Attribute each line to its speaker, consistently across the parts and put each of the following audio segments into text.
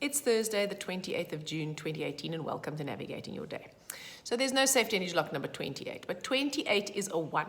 Speaker 1: It's Thursday, the 28th of June, 2018, and welcome to Navigating Your Day. So there's no safety energy lock number 28, but 28 is a 1.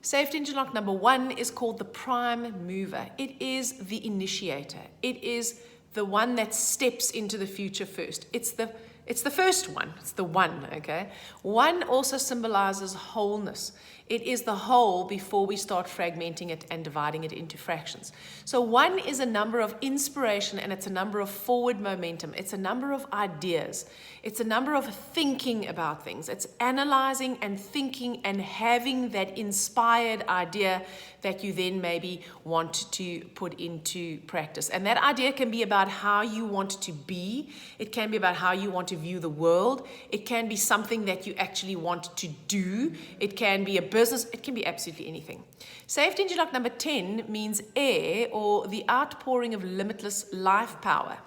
Speaker 1: Safety energy lock number 1 is called the prime mover. It is the initiator. It is the one that steps into the future first. It's the first one. It's the 1, okay? 1 also symbolizes wholeness. It is the whole before we start fragmenting it and dividing it into fractions. So 1 is a number of inspiration, and it's a number of forward momentum. It's a number of ideas. It's a number of thinking about things. It's analyzing and thinking and having that inspired idea that you then maybe want to put into practice. And that idea can be about how you want to be. It can be about how you want to view the world. It can be something that you actually want to do. It can be a business. It can be absolutely anything. Safety energy lock number 10 means air, or the outpouring of limitless life power.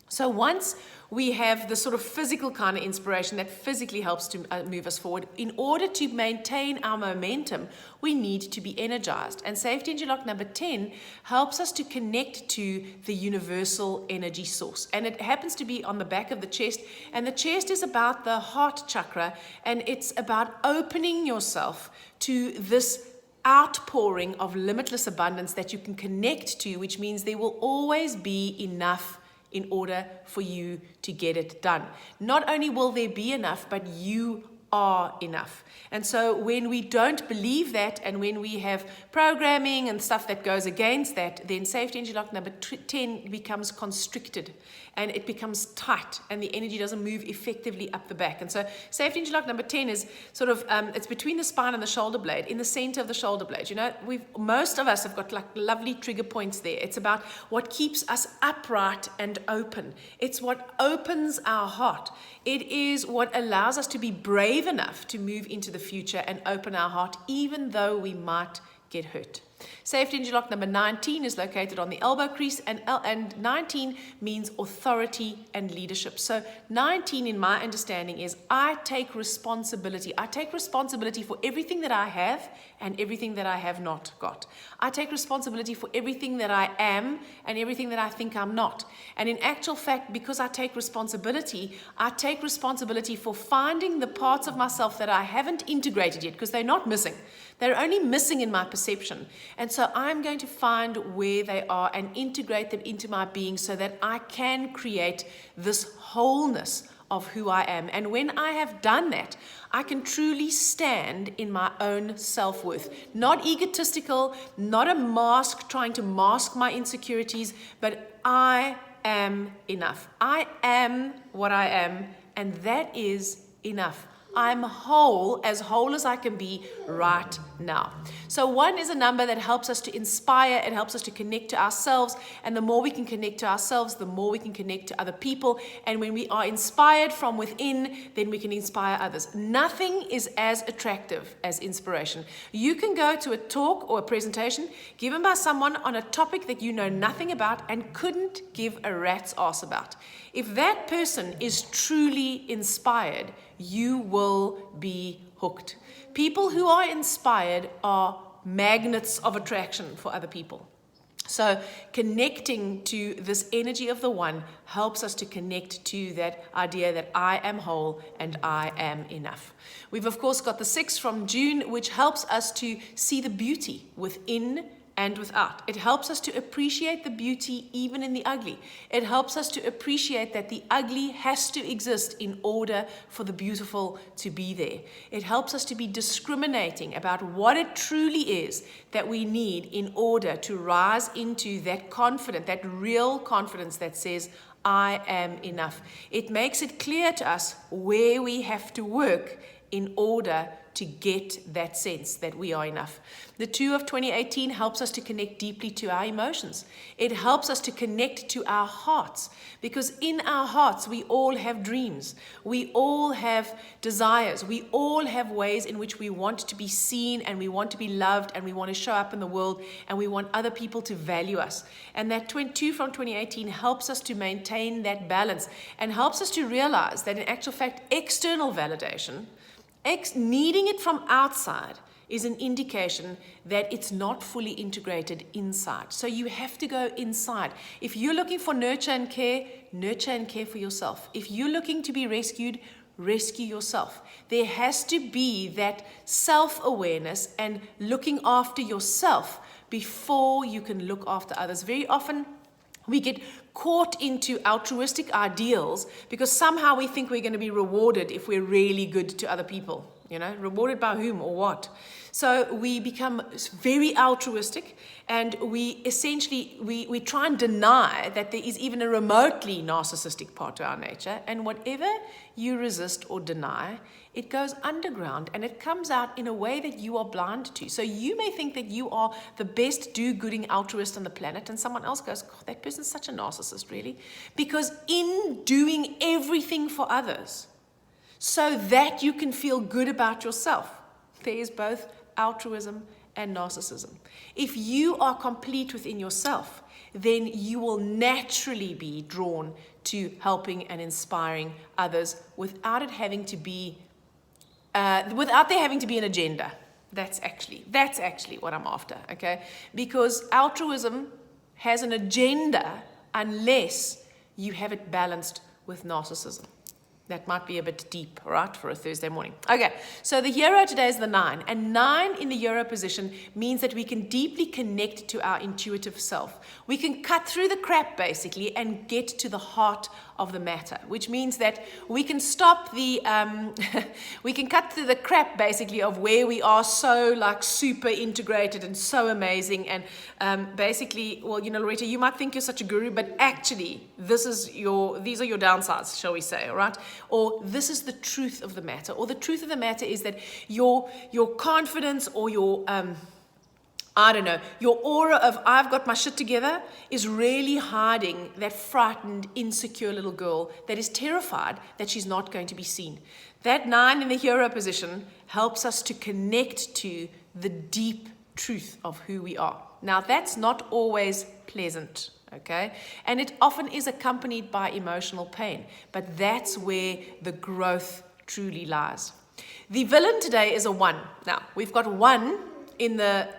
Speaker 1: So once we have the sort of physical kind of inspiration that physically helps to move us forward, in order to maintain our momentum, we need to be energized. And safety energy lock number 10 helps us to connect to the universal energy source. And it happens to be on the back of the chest. And the chest is about the heart chakra. And it's about opening yourself to this outpouring of limitless abundance that you can connect to, which means there will always be enough in order for you to get it done. Not only will there be enough, but you are enough. And so when we don't believe that, and when we have programming and stuff that goes against that, then safety energy lock number 10 becomes constricted, and it becomes tight, and the energy doesn't move effectively up the back. And so safety energy lock number 10 is sort of, it's between the spine and the shoulder blade, in the center of the shoulder blade. You know, most of us have got like lovely trigger points there. It's about what keeps us upright and open. It's what opens our heart. It is what allows us to be brave enough to move into the future and open our heart, even though we might get hurt. Safety energy lock number 19 is located on the elbow crease, and 19 means authority and leadership. So 19, in my understanding, is I take responsibility. I take responsibility for everything that I have and everything that I have not got. I take responsibility for everything that I am and everything that I think I'm not. And in actual fact, because I take responsibility for finding the parts of myself that I haven't integrated yet, because they're not missing. They're only missing in my perception. And so I'm going to find where they are and integrate them into my being so that I can create this wholeness of who I am. And when I have done that, I can truly stand in my own self-worth. Not egotistical, not a mask trying to mask my insecurities, but I am enough. I am what I am, and that is enough. I'm whole as I can be right now. So 1 is a number that helps us to inspire. It helps us to connect to ourselves. And the more we can connect to ourselves, the more we can connect to other people. And when we are inspired from within, then we can inspire others. Nothing is as attractive as inspiration. You can go to a talk or a presentation given by someone on a topic that you know nothing about and couldn't give a rat's ass about. If that person is truly inspired, you will be hooked. People who are inspired are magnets of attraction for other people. So connecting to this energy of the 1 helps us to connect to that idea that I am whole and I am enough. We've of course got the 6 from June, which helps us to see the beauty within and without. It helps us to appreciate the beauty even in the ugly. It helps us to appreciate that the ugly has to exist in order for the beautiful to be there. It helps us to be discriminating about what it truly is that we need in order to rise into that confidence, that real confidence that says, I am enough. It makes it clear to us where we have to work in order to get that sense that we are enough. The 2 of 2018 helps us to connect deeply to our emotions. It helps us to connect to our hearts, because in our hearts we all have dreams. We all have desires. We all have ways in which we want to be seen, and we want to be loved, and we want to show up in the world, and we want other people to value us. And that 2 from 2018 helps us to maintain that balance and helps us to realize that in actual fact, external validation, needing it from outside, is an indication that it's not fully integrated inside. So you have to go inside. If you're looking for nurture and care for yourself. If you're looking to be rescued, rescue yourself. There has to be that self-awareness and looking after yourself before you can look after others. Very often we get caught into altruistic ideals because somehow we think we're going to be rewarded if we're really good to other people. Rewarded by whom or what? So we become very altruistic, and we essentially, we try and deny that there is even a remotely narcissistic part to our nature, and whatever you resist or deny, it goes underground and it comes out in a way that you are blind to. So you may think that you are the best do-gooding altruist on the planet, and someone else goes, God, that person's such a narcissist, really? Because in doing everything for others, so that you can feel good about yourself, there is both altruism and narcissism. If you are complete within yourself, then you will naturally be drawn to helping and inspiring others without there having to be an agenda. That's actually what I'm after, okay? Because altruism has an agenda unless you have it balanced with narcissism. That might be a bit deep, right, for a Thursday morning. Okay, so the hero today is the 9. And 9 in the hero position means that we can deeply connect to our intuitive self. We can cut through the crap, basically, and get to the heart of the matter, which means that we can stop the, we can cut through the crap, basically, of where we are so, super integrated and so amazing. And basically, well, Loretta, you might think you're such a guru, but actually, these are your downsides, shall we say, all right? Or this is the truth of the matter. Or the truth of the matter is that your confidence or your aura of I've got my shit together is really hiding that frightened, insecure little girl that is terrified that she's not going to be seen. That 9 in the hero position helps us to connect to the deep truth of who we are. Now, that's not always pleasant. Okay, and it often is accompanied by emotional pain, but that's where the growth truly lies. The villain today is a 1. Now, we've got 1 in the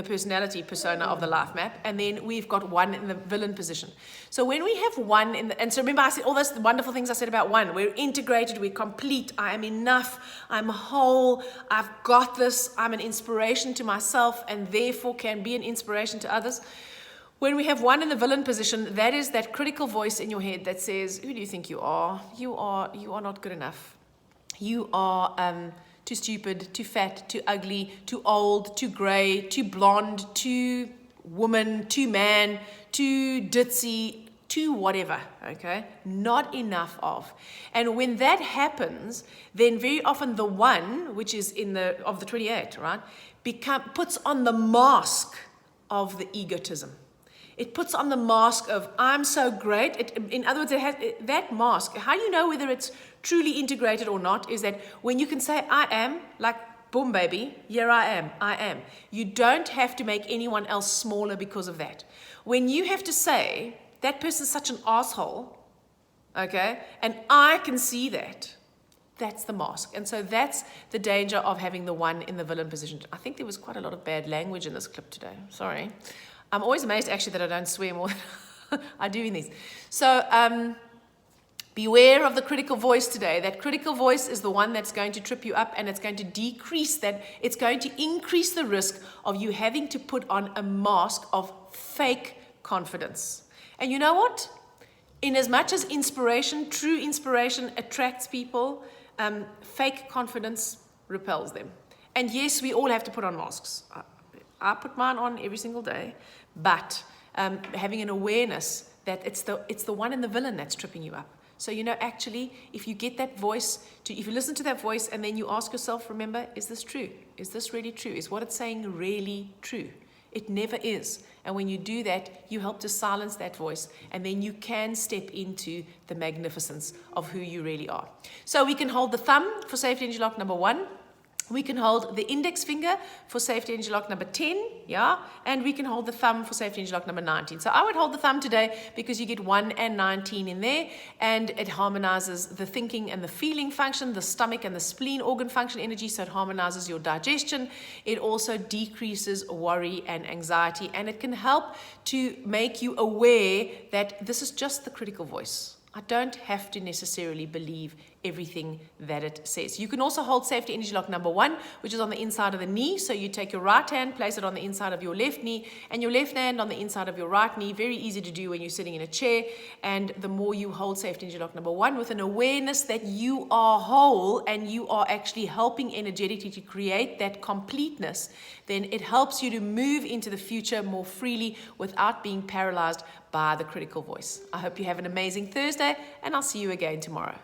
Speaker 1: personality persona of the life map, and then we've got 1 in the villain position. So when we have 1 and so remember I said all those wonderful things I said about 1. We're integrated, we're complete, I am enough, I'm whole, I've got this, I'm an inspiration to myself, and therefore can be an inspiration to others. When we have 1 in the villain position, that is that critical voice in your head that says, who do you think you are? You are not good enough. You are too stupid, too fat, too ugly, too old, too grey, too blonde, too woman, too man, too ditzy, too whatever, okay? Not enough of. And when that happens, then very often the 1, which is of the 28, right, puts on the mask of the egotism. It puts on the mask of, I'm so great. In other words, it has that mask. How you know whether it's truly integrated or not is that when you can say, I am, like, boom, baby, here I am. You don't have to make anyone else smaller because of that. When you have to say, that person's such an asshole, okay, and I can see that, that's the mask. And so that's the danger of having the 1 in the villain position. I think there was quite a lot of bad language in this clip today. Sorry. I'm always amazed, actually, that I don't swear more than I do in these. So beware of the critical voice today. That critical voice is the one that's going to trip you up, and it's going to decrease that. It's going to increase the risk of you having to put on a mask of fake confidence. And you know what? In as much as inspiration, true inspiration attracts people, fake confidence repels them. And yes, we all have to put on masks. I put mine on every single day, but having an awareness that it's the 1 in the villain that's tripping you up. So, actually, if you get that voice, if you listen to that voice and then you ask yourself, remember, is this true? Is this really true? Is what it's saying really true? It never is. And when you do that, you help to silence that voice, and then you can step into the magnificence of who you really are. So we can hold the thumb for Safety Energy Lock number 1. We can hold the index finger for safety energy lock number 10, yeah, and we can hold the thumb for safety energy lock number 19. So I would hold the thumb today because you get 1 and 19 in there, and it harmonizes the thinking and the feeling function, the stomach and the spleen organ function energy, so it harmonizes your digestion. It also decreases worry and anxiety, and it can help to make you aware that this is just the critical voice. I don't have to necessarily believe everything that it says. You can also hold safety energy lock number 1, which is on the inside of the knee. So you take your right hand, place it on the inside of your left knee, and your left hand on the inside of your right knee. Very easy to do when you're sitting in a chair. And the more you hold safety energy lock number 1 with an awareness that you are whole and you are actually helping energetically to create that completeness, then it helps you to move into the future more freely without being paralyzed by the critical voice. I hope you have an amazing Thursday, and I'll see you again tomorrow.